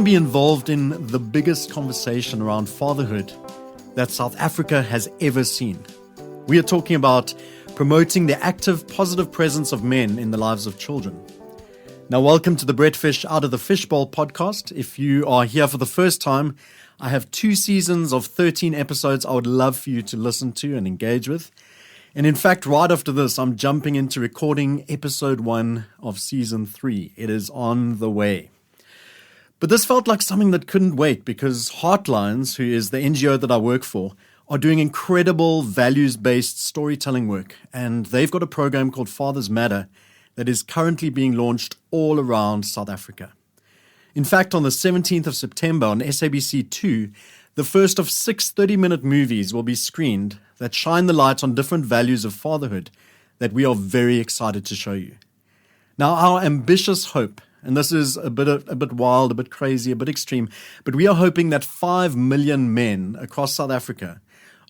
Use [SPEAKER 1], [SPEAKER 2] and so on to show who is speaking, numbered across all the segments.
[SPEAKER 1] be involved in the biggest conversation around fatherhood that South Africa has ever seen. We are talking about promoting the active, positive presence of men in the lives of children. Now, welcome to the BrettFish Out of the Fishbowl podcast. If you are here for the first time, I have 2 seasons of 13 episodes I would love for you to listen to and engage with. And in fact, right after this, I'm jumping into recording episode 1 of season 3. It is on the way. But this felt like something that couldn't wait because Heartlines, who is the NGO that I work for, are doing incredible values-based storytelling work. And they've got a program called Fathers Matter that is currently being launched all around South Africa. In fact, on the 17th of September on SABC2, the first of 6 30-minute movies will be screened that shine the light on different values of fatherhood that we are very excited to show you. Now, our ambitious hope, and this is a bit wild, a bit crazy, a bit extreme, but we are hoping that 5 million men across South Africa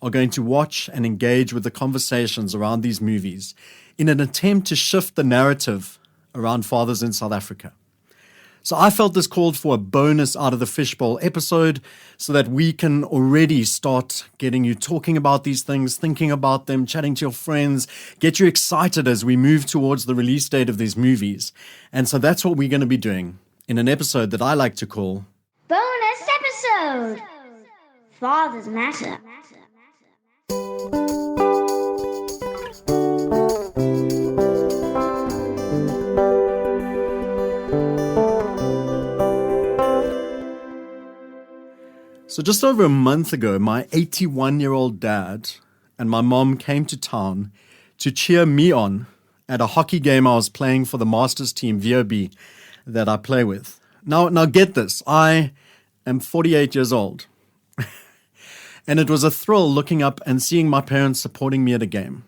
[SPEAKER 1] are going to watch and engage with the conversations around these movies in an attempt to shift the narrative around fathers in South Africa. So I felt this called for a bonus Out of the Fishbowl episode so that we can already start getting you talking about these things, thinking about them, chatting to your friends, get you excited as we move towards the release date of these movies. And so that's what we're going to be doing in an episode that I like to call
[SPEAKER 2] Bonus Episode! Fathers Matter.
[SPEAKER 1] So just over a month ago, my 81-year-old dad and my mom came to town to cheer me on at a hockey game I was playing for the Masters team, VOB, that I play with. Now get this, I am 48 years old. And it was a thrill looking up and seeing my parents supporting me at a game.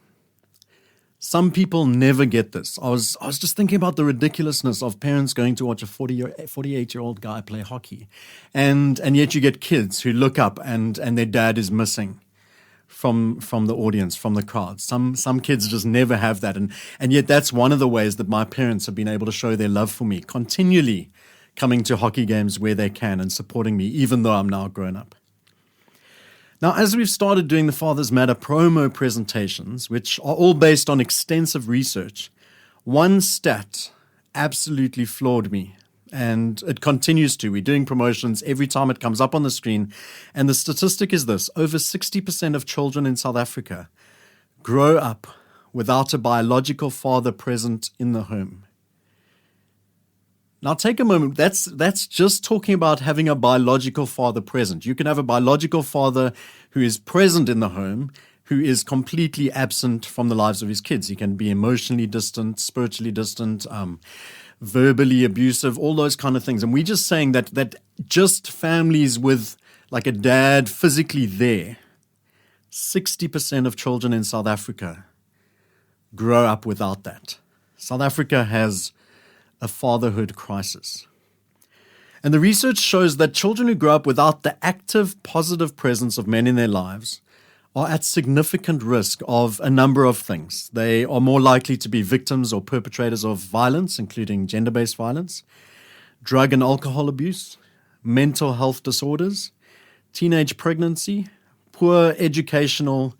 [SPEAKER 1] Some people never get this. I was just thinking about the ridiculousness of parents going to watch a 48-year-old guy play hockey. And yet you get kids who look up and their dad is missing from the audience, from the crowd. Some kids just never have that. And yet that's one of the ways that my parents have been able to show their love for me, continually coming to hockey games where they can and supporting me, even though I'm now grown up. Now, as we've started doing the Fathers Matter promo presentations, which are all based on extensive research, one stat absolutely floored me, and it continues to. We're doing promotions every time it comes up on the screen, and the statistic is this: over 60% of children in South Africa grow up without a biological father present in the home. Now, take a moment. That's just talking about having a biological father present. You can have a biological father who is present in the home, who is completely absent from the lives of his kids. He can be emotionally distant, spiritually distant, verbally abusive, all those kind of things. And we're just saying that just families with like a dad physically there, 60% of children in South Africa grow up without that. South Africa has a fatherhood crisis. And the research shows that children who grow up without the active, positive presence of men in their lives are at significant risk of a number of things. They are more likely to be victims or perpetrators of violence, including gender-based violence, drug and alcohol abuse, mental health disorders, teenage pregnancy, poor educational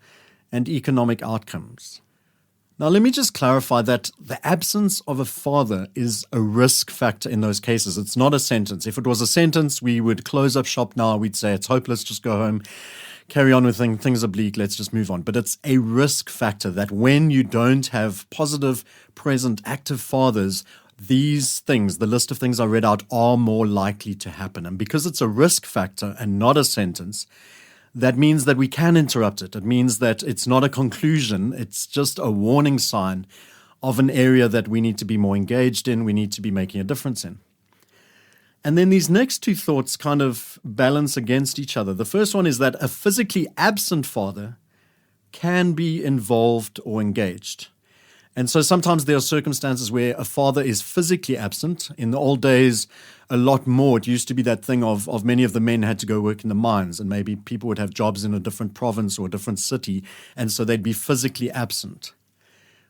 [SPEAKER 1] and economic outcomes. Now, let me just clarify that the absence of a father is a risk factor in those cases. It's not a sentence. If it was a sentence, we would close up shop now. We'd say it's hopeless, just go home, carry on with things. Things are bleak, let's just move on. But it's a risk factor that when you don't have positive, present, active fathers, these things, the list of things I read out, are more likely to happen. And because it's a risk factor and not a sentence, that means that we can interrupt it. It means that it's not a conclusion. It's just a warning sign of an area that we need to be more engaged in, we need to be making a difference in. And then these next 2 thoughts kind of balance against each other. The first one is that a physically absent father can be involved or engaged. And so sometimes there are circumstances where a father is physically absent. In the old days, a lot more. It used to be that thing of many of the men had to go work in the mines, and maybe people would have jobs in a different province or a different city, and so they'd be physically absent.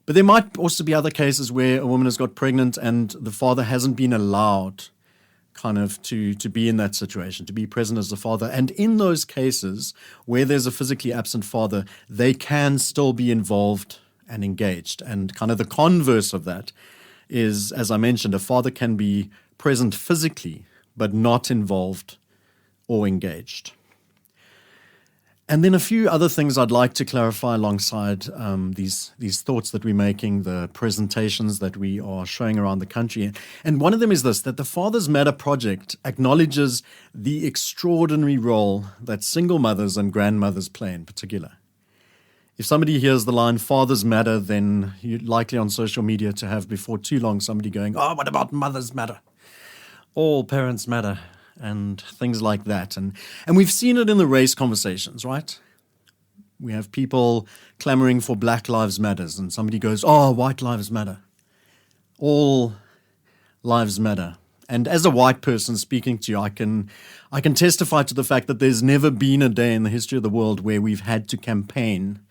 [SPEAKER 1] But there might also be other cases where a woman has got pregnant and the father hasn't been allowed kind of to be in that situation, to be present as a father. And in those cases where there's a physically absent father, they can still be involved and engaged. And kind of the converse of that is, as I mentioned, a father can be present physically, but not involved or engaged. And then a few other things I'd like to clarify alongside these thoughts that we're making, the presentations that we are showing around the country. And one of them is this, that the Fathers Matter project acknowledges the extraordinary role that single mothers and grandmothers play in particular. If somebody hears the line, Fathers Matter, then you're likely on social media to have before too long somebody going, oh, what about Mothers Matter? All parents matter. And things like that. And we've seen it in the race conversations, right? We have people clamoring for Black Lives Matters, and somebody goes, oh, white lives matter. All lives matter. And as a white person speaking to you, I can testify to the fact that there's never been a day in the history of the world where we've had to campaign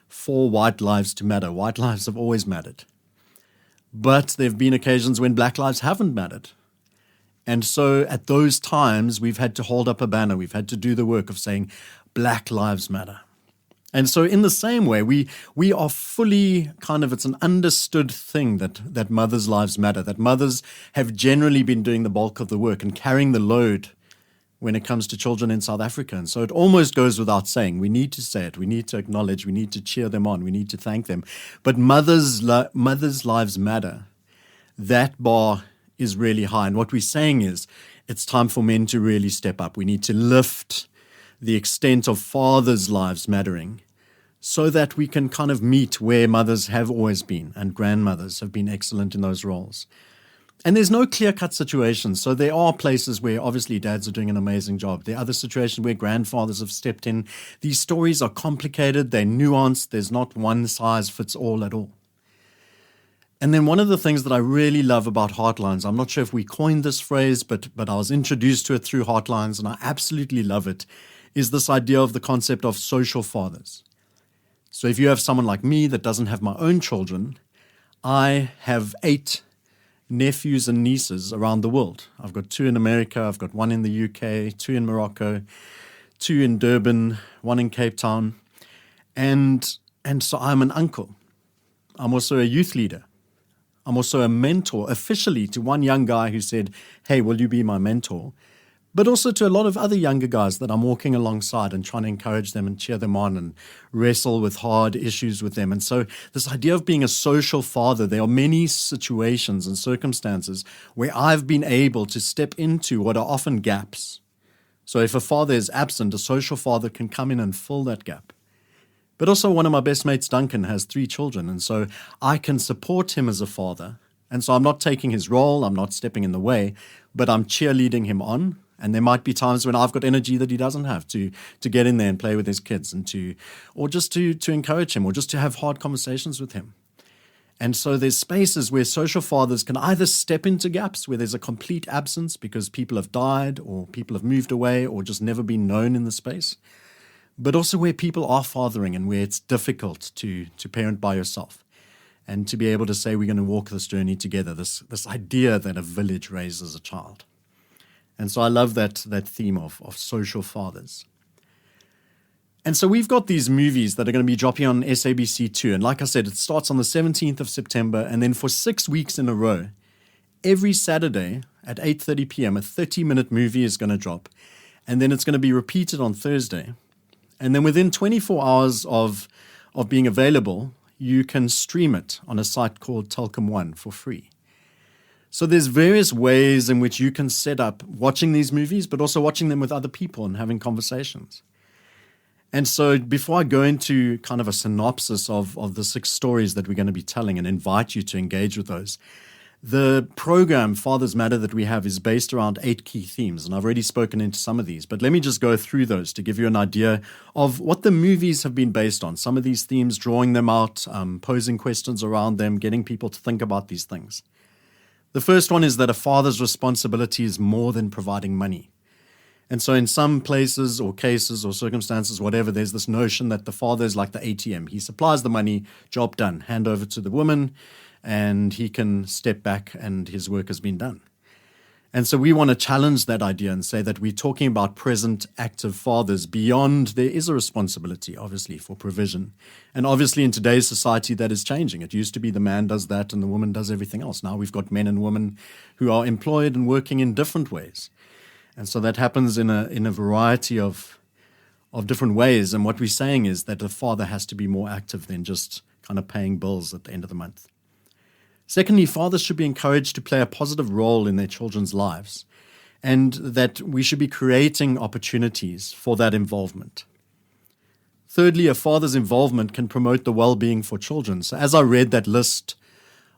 [SPEAKER 1] for white lives to matter. White lives have always mattered. But there have been occasions when Black lives haven't mattered. And so at those times, we've had to hold up a banner. We've had to do the work of saying, Black Lives Matter. And so in the same way, we are fully kind of, it's an understood thing that mothers' lives matter, that mothers have generally been doing the bulk of the work and carrying the load when it comes to children in South Africa. And so it almost goes without saying. We need to say it. We need to acknowledge. We need to cheer them on. We need to thank them. But mothers' lives matter. That bar is really high. And what we're saying is it's time for men to really step up. We need to lift the extent of fathers' lives mattering so that we can kind of meet where mothers have always been and grandmothers have been excellent in those roles. And there's no clear-cut situations. So there are places where obviously dads are doing an amazing job. There are other situations where grandfathers have stepped in. These stories are complicated. They're nuanced. There's not one size fits all at all. And then one of the things that I really love about Heartlines, I'm not sure if we coined this phrase, but I was introduced to it through Heartlines, and I absolutely love it, is this idea of the concept of social fathers. So if you have someone like me that doesn't have my own children, I have 8 nephews and nieces around the world. I've got 2 in America, I've got 1 in the UK, 2 in Morocco, 2 in Durban, 1 in Cape Town. And so I'm an uncle. I'm also a youth leader. I'm also a mentor officially to one young guy who said, hey, will you be my mentor? But also to a lot of other younger guys that I'm walking alongside and trying to encourage them and cheer them on and wrestle with hard issues with them. And so this idea of being a social father, there are many situations and circumstances where I've been able to step into what are often gaps. So if a father is absent, a social father can come in and fill that gap. But also one of my best mates, Duncan, has 3 children, and so I can support him as a father. And so I'm not taking his role, I'm not stepping in the way, but I'm cheerleading him on. And there might be times when I've got energy that he doesn't have to get in there and play with his kids or just to encourage him or just to have hard conversations with him. And so there's spaces where social fathers can either step into gaps where there's a complete absence because people have died or people have moved away or just never been known in the space, but also where people are fathering and where it's difficult to parent by yourself and to be able to say we're going to walk this journey together, this idea that a village raises a child. And so I love that theme of social fathers. And so we've got these movies that are going to be dropping on SABC2. And like I said, it starts on the 17th of September. And then for 6 weeks in a row, every Saturday at 8:30 p.m., a 30-minute movie is going to drop. And then it's going to be repeated on Thursday. And then within 24 hours of being available, you can stream it on a site called Telkom One for free. So there's various ways in which you can set up watching these movies, but also watching them with other people and having conversations. And so before I go into kind of a synopsis of the 6 stories that we're going to be telling and invite you to engage with those, the program Fathers Matter that we have is based around 8 key themes. And I've already spoken into some of these, but let me just go through those to give you an idea of what the movies have been based on. Some of these themes, drawing them out, posing questions around them, getting people to think about these things. The first one is that a father's responsibility is more than providing money. And so in some places or cases or circumstances, whatever, there's this notion that the father is like the ATM. He supplies the money, job done, hand over to the woman, and he can step back and his work has been done. And so we want to challenge that idea and say that we're talking about present active fathers beyond there is a responsibility, obviously, for provision. And obviously in today's society that is changing. It used to be the man does that and the woman does everything else. Now we've got men and women who are employed and working in different ways. And so that happens in a variety of different ways. And what we're saying is that the father has to be more active than just kind of paying bills at the end of the month. Secondly, fathers should be encouraged to play a positive role in their children's lives, and that we should be creating opportunities for that involvement. Thirdly, a father's involvement can promote the well-being for children. So as I read that list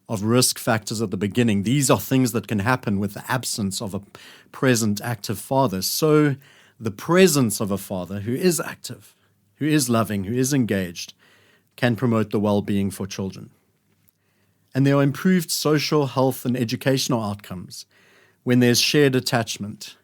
[SPEAKER 1] of risk factors at the beginning, these are things that can happen with the absence of a present active father. So the presence of a father who is active, who is loving, who is engaged, can promote the well-being for children. And there are improved social, health, and educational outcomes when there's shared attachment,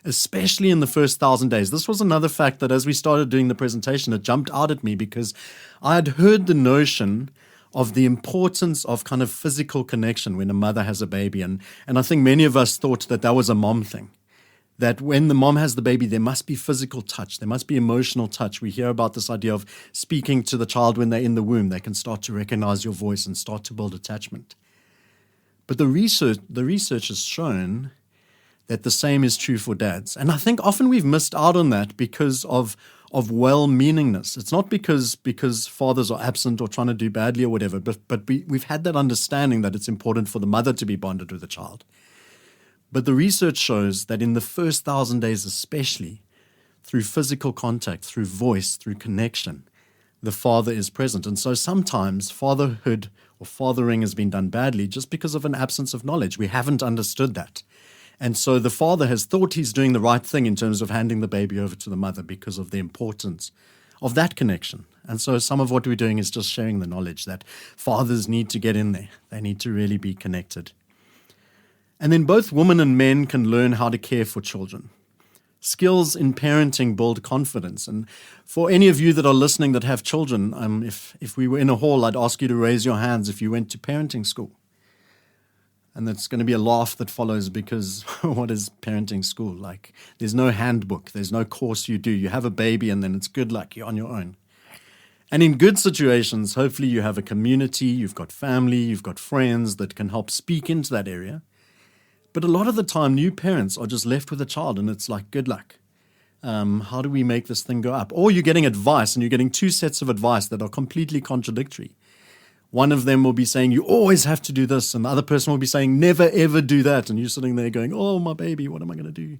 [SPEAKER 1] especially in the first 1,000 days. This was another fact that as we started doing the presentation, it jumped out at me because I had heard the notion of the importance of kind of physical connection when a mother has a baby. And I think many of us thought that that was a mom thing. That when the mom has the baby, there must be physical touch. There must be emotional touch. We hear about this idea of speaking to the child when they're in the womb. They can start to recognize your voice and start to build attachment. But the research has shown that the same is true for dads. And I think often we've missed out on that because of well-meaningness. It's not because fathers are absent or trying to do badly or whatever, but we've had that understanding that it's important for the mother to be bonded with the child. But the research shows that in the first 1,000 days especially, through physical contact, through voice, through connection, the father is present. And so sometimes fatherhood or fathering has been done badly just because of an absence of knowledge. We haven't understood that. And so the father has thought he's doing the right thing in terms of handing the baby over to the mother because of the importance of that connection. And so some of what we're doing is just sharing the knowledge that fathers need to get in there. They need to really be connected. And then both women and men can learn how to care for children. Skills in parenting build confidence. And for any of you that are listening that have children, if we were in a hall, I'd ask you to raise your hands if you went to parenting school. And that's going to be a laugh that follows because what is parenting school? Like, there's no handbook. There's no course you do. You have a baby and then it's good luck. You're on your own. And in good situations, hopefully you have a community, you've got family, you've got friends that can help speak into that area. But a lot of the time, new parents are just left with a child and it's like, good luck. How do we make this thing go up? Or you're getting advice and you're getting two sets of advice that are completely contradictory. One of them will be saying, you always have to do this. And the other person will be saying, never, ever do that. And you're sitting there going, oh, my baby, what am I going to do?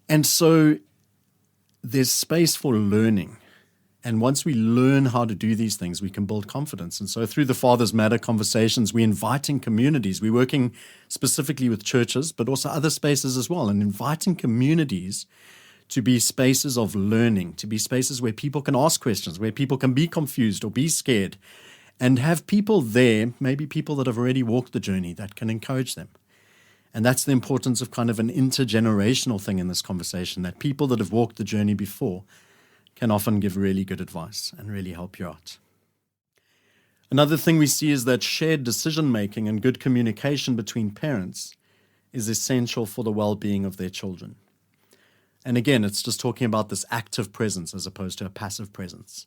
[SPEAKER 1] And so there's space for learning. And once we learn how to do these things, we can build confidence. And so through the Fathers Matter conversations, we're inviting communities. We're working specifically with churches, but also other spaces as well, and inviting communities to be spaces of learning, to be spaces where people can ask questions, where people can be confused or be scared, and have people there, maybe people that have already walked the journey, that can encourage them. And that's the importance of kind of an intergenerational thing in this conversation, that people that have walked the journey before can often give really good advice and really help you out. Another thing we see is that shared decision-making and good communication between parents is essential for the well-being of their children. And again, it's just talking about this active presence as opposed to a passive presence.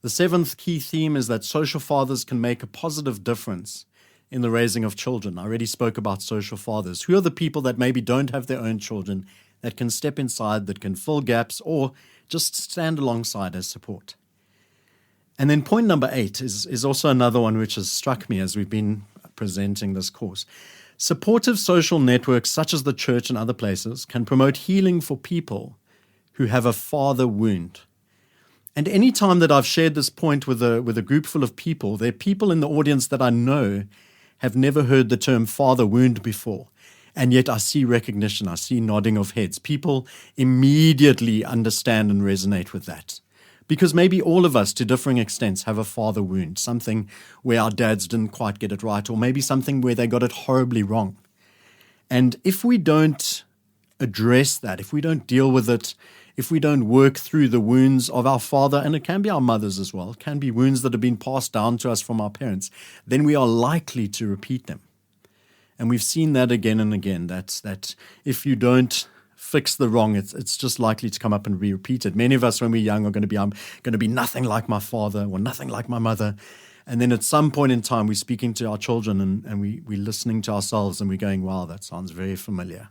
[SPEAKER 1] The seventh key theme is that social fathers can make a positive difference in the raising of children. I already spoke about social fathers. Who are the people that maybe don't have their own children, that can step inside, that can fill gaps, or just stand alongside as support? And then point number 8 is also another one which has struck me as we've been presenting this course. Supportive social networks such as the church and other places can promote healing for people who have a father wound. And any time that I've shared this point with a group full of people, there are people in the audience that I know have never heard the term father wound before. And yet I see recognition, I see nodding of heads. People immediately understand and resonate with that. Because maybe all of us, to differing extents, have a father wound, something where our dads didn't quite get it right, or maybe something where they got it horribly wrong. And if we don't address that, if we don't deal with it, if we don't work through the wounds of our father, and it can be our mothers as well, it can be wounds that have been passed down to us from our parents, then we are likely to repeat them. And we've seen that again and again, that if you don't fix the wrong, it's just likely to come up and be repeated. Many of us, when we're young, are going to be, I'm going to be nothing like my father or nothing like my mother. And then at some point in time, we're speaking to our children and we're listening to ourselves and we're going, wow, that sounds very familiar.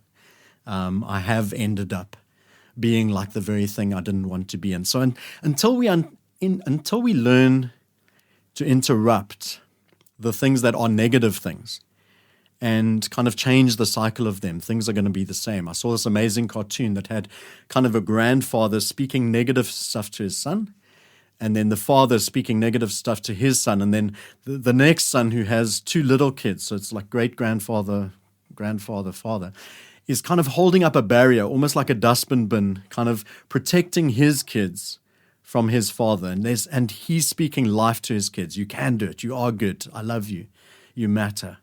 [SPEAKER 1] I have ended up being like the very thing I didn't want to be. And so until we learn to interrupt the things that are negative things and kind of change the cycle of them, things are going to be the same. I saw this amazing cartoon that had kind of a grandfather speaking negative stuff to his son, and then the father speaking negative stuff to his son, and then the next son who has two little kids, so it's like great-grandfather, grandfather, father, is kind of holding up a barrier, almost like a dustbin bin, kind of protecting his kids from his father. And he's speaking life to his kids. You can do it. You are good. I love you. You matter.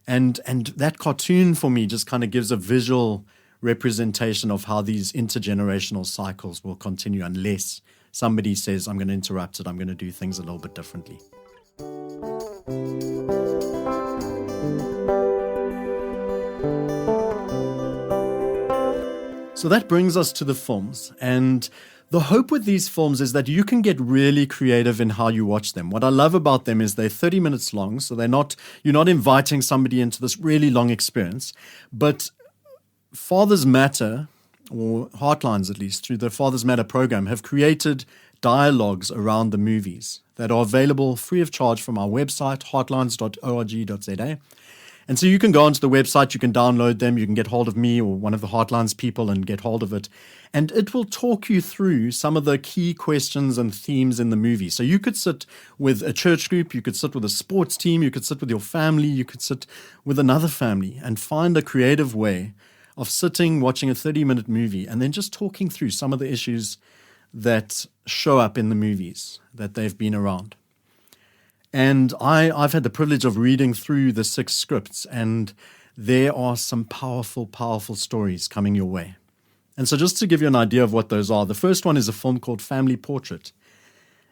[SPEAKER 1] And that cartoon for me just kind of gives a visual representation of how these intergenerational cycles will continue unless somebody says, I'm going to interrupt it. I'm going to do things a little bit differently. So that brings us to the films. And the hope with these films is that you can get really creative in how you watch them. What I love about them is they're 30 minutes long, so you're not inviting somebody into this really long experience. But Fathers Matter, or Heartlines at least, through the Fathers Matter program, have created dialogues around the movies that are available free of charge from our website, heartlines.org.za. And so you can go onto the website, you can download them, you can get hold of me or one of the Heartlines people and get hold of it. And it will talk you through some of the key questions and themes in the movie. So you could sit with a church group, you could sit with a sports team, you could sit with your family, you could sit with another family and find a creative way of sitting, watching a 30-minute movie and then just talking through some of the issues that show up in the movies that they've been around. And I've had the privilege of reading through the 6 scripts, and there are some powerful, powerful stories coming your way. And so just to give you an idea of what those are, the first one is a film called Family Portrait.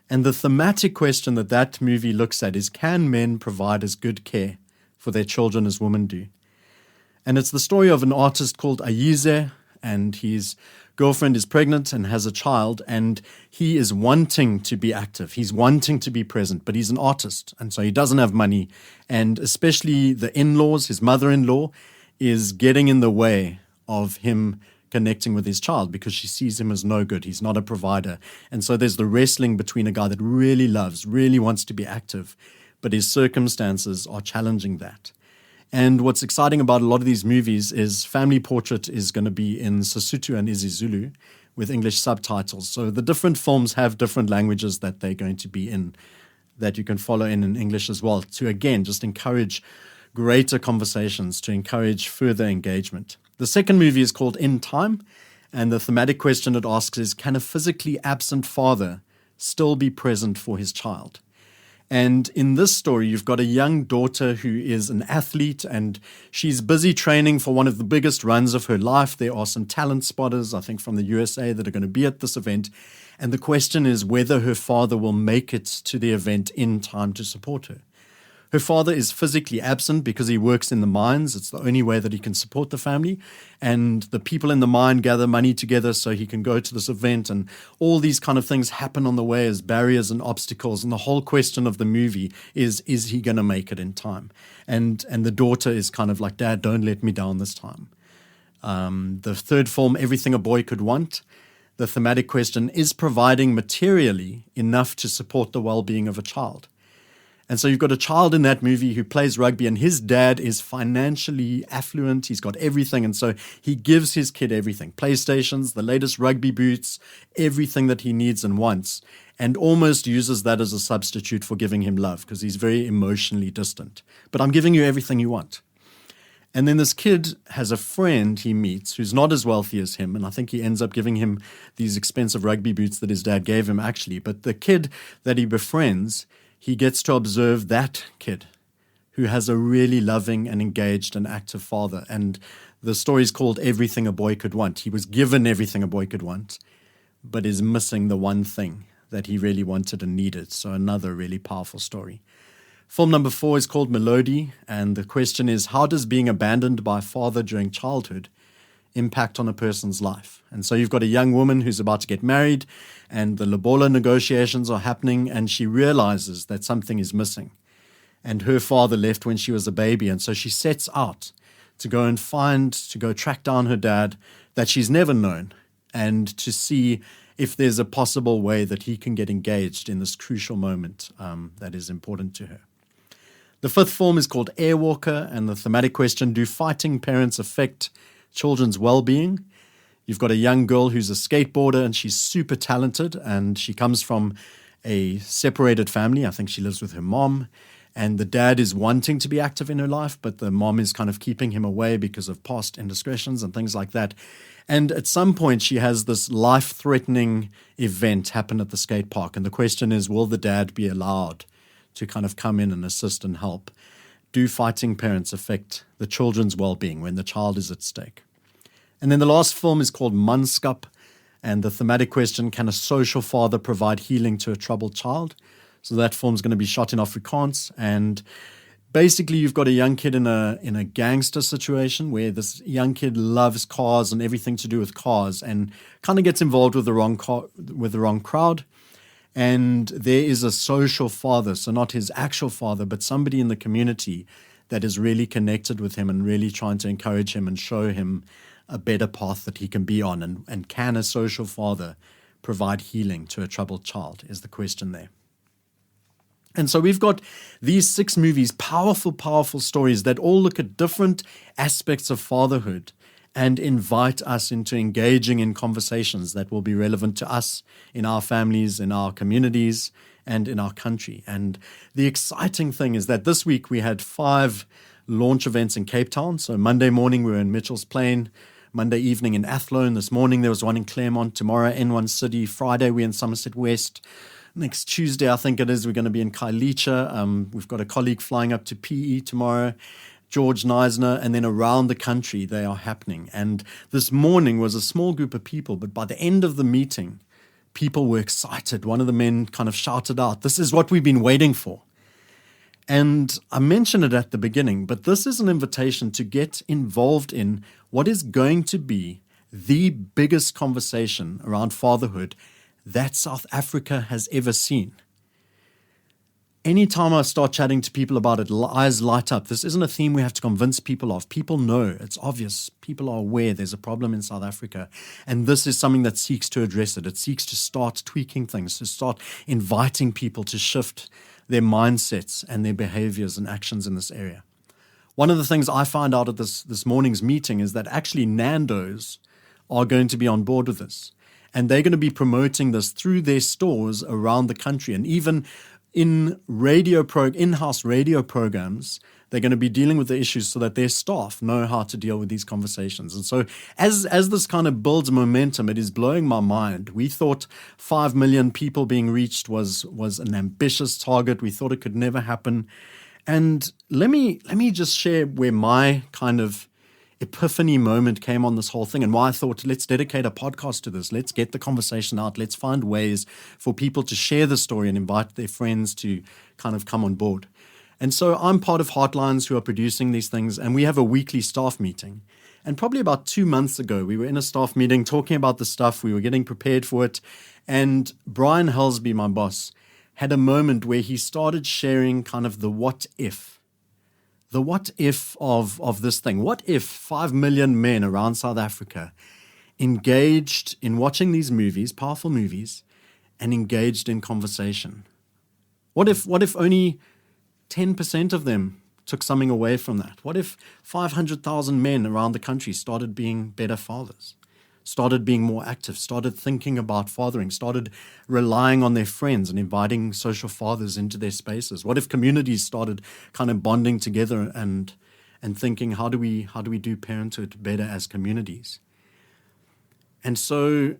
[SPEAKER 1] And the thematic question that movie looks at is, can men provide as good care for their children as women do? And it's the story of an artist called Ayize, and his girlfriend is pregnant and has a child, and he is wanting to be active. He's wanting to be present, but he's an artist, and so he doesn't have money. And especially the in-laws, his mother-in-law, is getting in the way of him connecting with his child because she sees him as no good. He's not a provider. And so there's the wrestling between a guy that really loves, really wants to be active, but his circumstances are challenging that. And what's exciting about a lot of these movies is Family Portrait is going to be in Sesotho and isiZulu with English subtitles. So the different films have different languages that they're going to be in that you can follow in English as well to, again, just encourage greater conversations, to encourage further engagement. The second movie is called In Time, and the thematic question it asks is, can a physically absent father still be present for his child? And in this story, you've got a young daughter who is an athlete, and she's busy training for one of the biggest runs of her life. There are some talent spotters, I think, from the USA that are going to be at this event. And the question is whether her father will make it to the event in time to support her. Her father is physically absent because he works in the mines. It's the only way that he can support the family. And the people in the mine gather money together so he can go to this event. And all these kind of things happen on the way as barriers and obstacles. And the whole question of the movie is he going to make it in time? And the daughter is kind of like, Dad, don't let me down this time. The third film, Everything a Boy Could Want, the thematic question is providing materially enough to support the well-being of a child. And so you've got a child in that movie who plays rugby, and his dad is financially affluent. He's got everything. And so he gives his kid everything, PlayStations, the latest rugby boots, everything that he needs and wants, and almost uses that as a substitute for giving him love because he's very emotionally distant. But I'm giving you everything you want. And then this kid has a friend he meets who's not as wealthy as him, and I think he ends up giving him these expensive rugby boots that his dad gave him, actually. But the kid that he befriends, he gets to observe that kid who has a really loving and engaged and active father. And the story is called Everything a Boy Could Want. He was given everything a boy could want, but is missing the one thing that he really wanted and needed. So another really powerful story. Film number 4 is called Melody, and the question is, how does being abandoned by a father during childhood impact on a person's life? And so you've got a young woman who's about to get married, and the lobola negotiations are happening, and she realizes that something is missing. And her father left when she was a baby, and so she sets out to go track down her dad that she's never known, and to see if there's a possible way that he can get engaged in this crucial moment that is important to her. The 5th film is called Airwalker, and the thematic question, do fighting parents affect children's well-being? You've got a young girl who's a skateboarder, and she's super talented, and she comes from a separated family. I think she lives with her mom, and the dad is wanting to be active in her life, but the mom is kind of keeping him away because of past indiscretions and things like that. And at some point, she has this life-threatening event happen at the skate park, and the question is, will the dad be allowed to kind of come in and assist and help? Do fighting parents affect the children's well-being when the child is at stake? And then the last film is called Manskap, and the thematic question, can a social father provide healing to a troubled child? So that film's going to be shot in Afrikaans, and basically you've got a young kid in a gangster situation where this young kid loves cars and everything to do with cars, and kind of gets involved with the wrong crowd. And there is a social father, so not his actual father, but somebody in the community that is really connected with him and really trying to encourage him and show him a better path that he can be on. And can a social father provide healing to a troubled child is the question there. And so we've got these 6 movies, powerful, powerful stories that all look at different aspects of fatherhood and invite us into engaging in conversations that will be relevant to us in our families, in our communities, and in our country. And the exciting thing is that this week we had 5 launch events in Cape Town. So Monday morning we were in Mitchell's Plain, Monday evening in Athlone, this morning there was one in Claremont, tomorrow in N1 City, Friday we're in Somerset West. Next Tuesday, I think it is, we're going to be in Kailicha. We've got a colleague flying up to PE tomorrow, George Neisner, and then around the country they are happening. And this morning was a small group of people, but by the end of the meeting, people were excited. One of the men kind of shouted out, "This is what we've been waiting for." And I mentioned it at the beginning, but this is an invitation to get involved in what is going to be the biggest conversation around fatherhood that South Africa has ever seen. Anytime I start chatting to people about it, eyes light up. This isn't a theme we have to convince people of. People know, it's obvious. People are aware there's a problem in South Africa. And this is something that seeks to address it. It seeks to start tweaking things, to start inviting people to shift their mindsets and their behaviors and actions in this area. One of the things I found out at this morning's meeting is that actually Nando's are going to be on board with this. And they're going to be promoting this through their stores around the country. And even in in-house radio programs, they're going to be dealing with the issues so that their staff know how to deal with these conversations. And so as this kind of builds momentum, it is blowing my mind. We thought 5 million people being reached was an ambitious target. We thought it could never happen. And let me just share where my kind of epiphany moment came on this whole thing and why I thought, let's dedicate a podcast to this. Let's get the conversation out. Let's find ways for people to share the story and invite their friends to kind of come on board. And so I'm part of Heartlines who are producing these things, and we have a weekly staff meeting. And probably about 2 months ago, we were in a staff meeting talking about the stuff. We were getting prepared for it. And Brian Helsby, my boss, had a moment where he started sharing kind of the what if. The what if of this thing. What if 5 million men around South Africa engaged in watching these movies, powerful movies, and engaged in conversation? What if only 10% of them took something away from that? What if 500,000 men around the country started being better fathers, started being more active, started thinking about fathering, started relying on their friends and inviting social fathers into their spaces? What if communities started kind of bonding together and thinking, how do we do parenthood better as communities? And so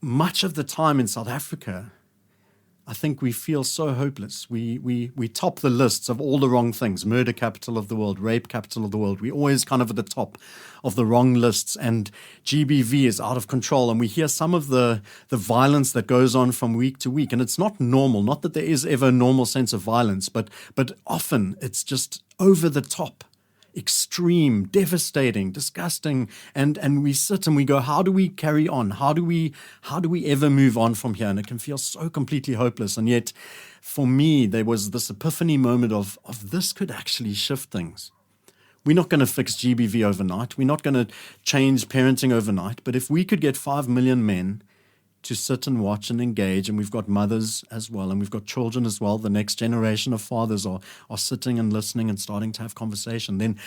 [SPEAKER 1] much of the time in South Africa, I think we feel so hopeless. We top the lists of all the wrong things. Murder capital of the world, rape capital of the world. We're always kind of at the top of the wrong lists, and GBV is out of control. And we hear some of the violence that goes on from week to week. And it's not normal, not that there is ever a normal sense of violence, but often it's just over the top. Extreme, devastating, disgusting, and we sit and we go, how do we carry on? How do we ever move on from here? And it can feel so completely hopeless. And yet, for me, there was this epiphany moment of this could actually shift things. We're not going to fix GBV overnight. We're not going to change parenting overnight. But if we could get 5 million men to sit and watch and engage, and we've got mothers as well, and we've got children as well, the next generation of fathers are sitting and listening and starting to have conversation, then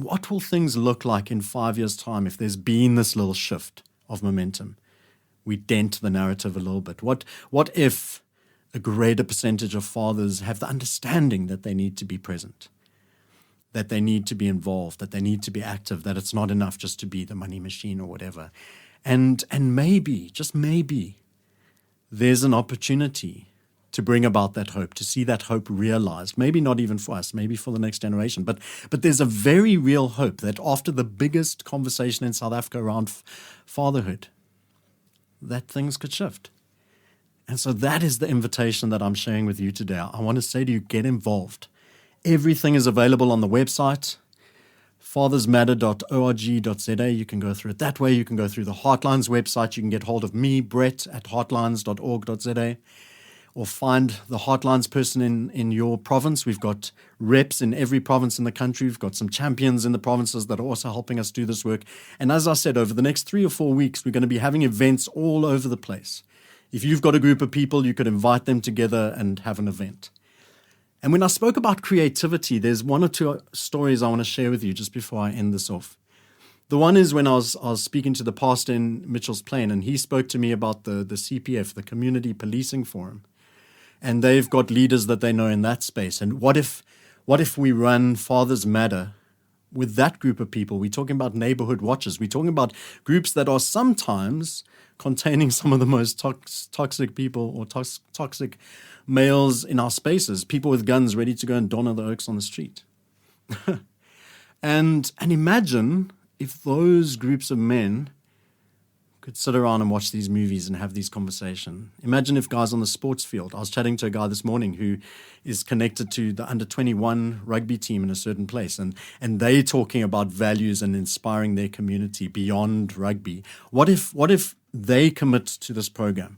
[SPEAKER 1] what will things look like in 5 years' time if there's been this little shift of momentum? We dent the narrative a little bit. What if a greater percentage of fathers have the understanding that they need to be present, that they need to be involved, that they need to be active, that it's not enough just to be the money machine or whatever? And maybe, just maybe, there's an opportunity to bring about that hope, to see that hope realized. Maybe not even for us, maybe for the next generation. But there's a very real hope that after the biggest conversation in South Africa around fatherhood, that things could shift. And so that is the invitation that I'm sharing with you today. I want to say to you, get involved. Everything is available on the website, fathersmatter.org.za. You can go through it that way. You can go through the Heartlines website. You can get hold of me, Brett, at heartlines.org.za, or find the Heartlines person in your province. We've got reps in every province in the country. We've got some champions in the provinces that are also helping us do this work. And as I said, over the next 3 or 4 weeks, we're going to be having events all over the place. If you've got a group of people, you could invite them together and have an event. And when I spoke about creativity, there's 1 or 2 stories I want to share with you just before I end this off. The one is when I was speaking to the pastor in Mitchell's Plain, and he spoke to me about the CPF, the Community Policing Forum. And they've got leaders that they know in that space. And what if we run Fathers Matter with that group of people? We're talking about neighborhood watches. We're talking about groups that are sometimes containing some of the most toxic people or toxic males in our spaces, people with guns ready to go and donner the oaks on the street. and imagine if those groups of men could sit around and watch these movies and have these conversations. Imagine if guys on the sports field, I was chatting to a guy this morning who is connected to the under-21 rugby team in a certain place, and they talking about values and inspiring their community beyond rugby. What if they commit to this program?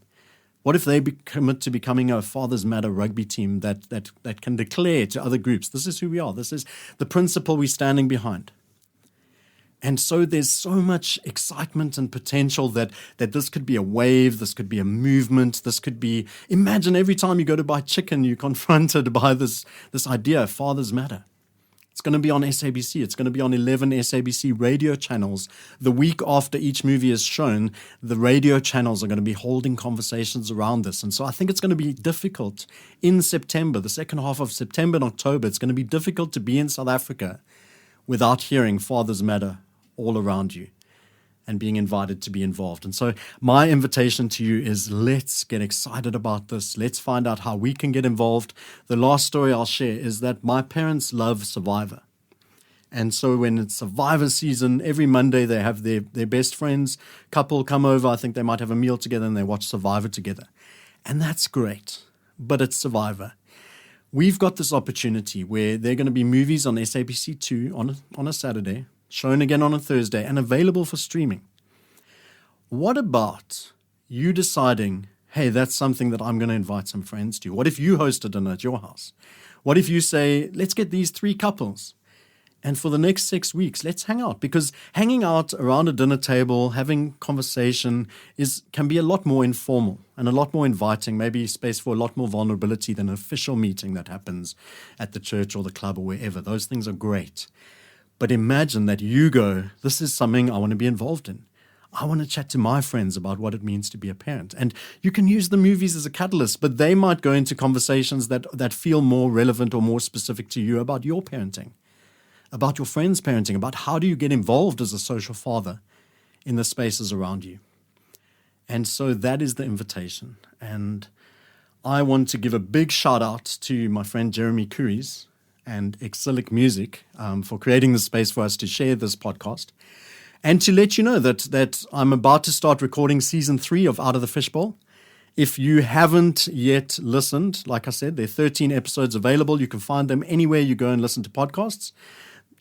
[SPEAKER 1] What if they commit to becoming a Fathers Matter rugby team that can declare to other groups, this is who we are, this is the principle we're standing behind? And so there's so much excitement and potential that this could be a wave, this could be a movement, this could be, imagine every time you go to buy chicken, you're confronted by this idea, Fathers Matter. It's going to be on SABC. It's going to be on 11 SABC radio channels. The week after each movie is shown, the radio channels are going to be holding conversations around this. And so I think it's going to be difficult in September, the second half of September and October. It's going to be difficult to be in South Africa without hearing Fathers Matter all around you and being invited to be involved. And so my invitation to you is, let's get excited about this. Let's find out how we can get involved. The last story I'll share is that my parents love Survivor. And so when it's Survivor season, every Monday they have their best friends couple come over. I think they might have a meal together and they watch Survivor together. And that's great, but it's Survivor. We've got this opportunity where there are going to be movies on SABC2 on a Saturday, shown again on a Thursday, and available for streaming. What about you deciding, hey, that's something that I'm going to invite some friends to? What if you host a dinner at your house? What if you say, let's get these 3 couples, and for the next 6 weeks, let's hang out? Because hanging out around a dinner table, having conversation can be a lot more informal and a lot more inviting, maybe space for a lot more vulnerability than an official meeting that happens at the church or the club or wherever. Those things are great. But imagine that you go, this is something I want to be involved in. I want to chat to my friends about what it means to be a parent. And you can use the movies as a catalyst, but they might go into conversations that feel more relevant or more specific to you about your parenting, about your friends' parenting, about how do you get involved as a social father in the spaces around you. And so that is the invitation. And I want to give a big shout out to my friend Jeremy Curies and Exilic Music for creating the space for us to share this podcast. And to let you know that I'm about to start recording season 3 of Out of the Fishbowl. If you haven't yet listened, like I said, there are 13 episodes available. You can find them anywhere you go and listen to podcasts.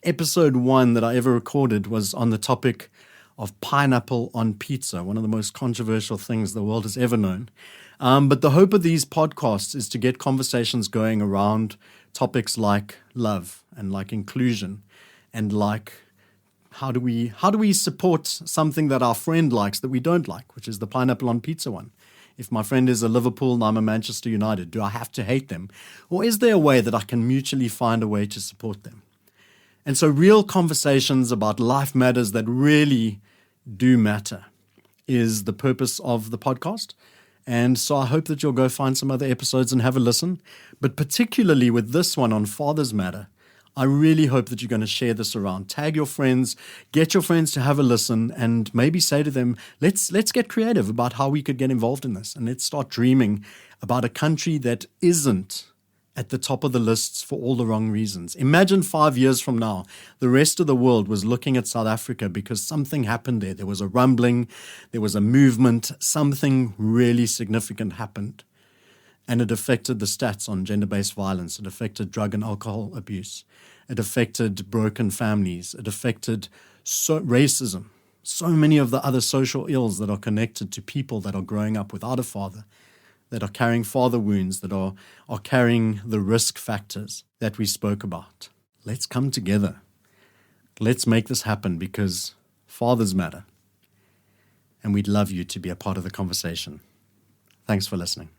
[SPEAKER 1] Episode 1 that I ever recorded was on the topic of pineapple on pizza, one of the most controversial things the world has ever known. But the hope of these podcasts is to get conversations going around topics like love and like inclusion and like how do we support something that our friend likes that we don't like, which is the pineapple on pizza one. If my friend is a Liverpool and I'm a Manchester United, do I have to hate them? Or is there a way that I can mutually find a way to support them? And so real conversations about life matters that really do matter is the purpose of the podcast. And so I hope that you'll go find some other episodes and have a listen. But particularly with this one on Fathers Matter, I really hope that you're going to share this around. Tag your friends, get your friends to have a listen, and maybe say to them, let's get creative about how we could get involved in this. And let's start dreaming about a country that isn't at the top of the lists for all the wrong reasons. Imagine 5 years from now, the rest of the world was looking at South Africa because something happened there. There was a rumbling, there was a movement, something really significant happened. And it affected the stats on gender-based violence. It affected drug and alcohol abuse. It affected broken families. It affected racism. So many of the other social ills that are connected to people that are growing up without a father, that are carrying father wounds, that are carrying the risk factors that we spoke about. Let's come together. Let's make this happen because fathers matter. And we'd love you to be a part of the conversation. Thanks for listening.